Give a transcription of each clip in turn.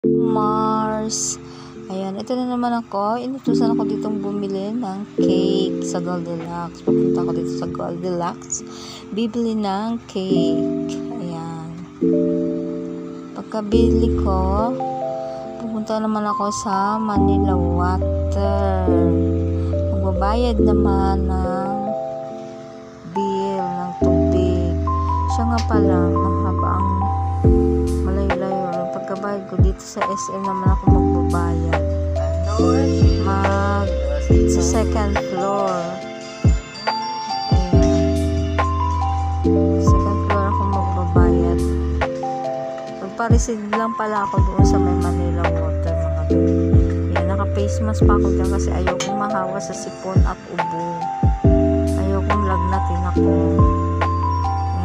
Mars. Ayan, ito na naman ako. Inutusan ako ditong bumili ng cake sa Goldilocks. Papunta ako dito sa Goldilocks. Bibili ng cake. Ayan. Pagkabili ko, pupunta naman ako sa Manila Water. Magbabayad naman ng bill ng tubig. Siya nga pala, mahaba ang malayo-layo. Pagkabayad ko dito sa SM naman ako magbabayad. Sa second floor. Ayan. Second floor ako magbabayad. Magpa-receive lang pala ako doon sa may Manila Water, mga baby. Ayan, naka-face mask pa ako dyan kasi ayokong mahawa sa sipon at ubo. Ayokong lagnatin ako.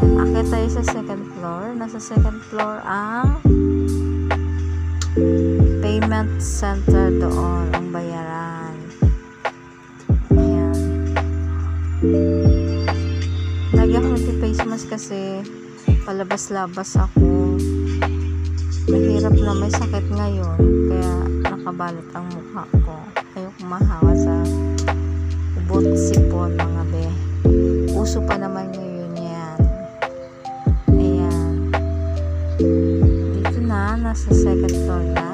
Ayan, akit tayo sa second floor. Nasa second floor ang payment center doon, ang bayaran. Ayan. Lagi ako nag-face mask kasi palabas-labas ako. Mahirap na, may sakit ngayon, kaya nakabalot ang mukha ko. Ayoko mahawa sa ubot sipon, mga be. Uso pa naman ngayon yan. Ayan. Dito na, nasa second floor na.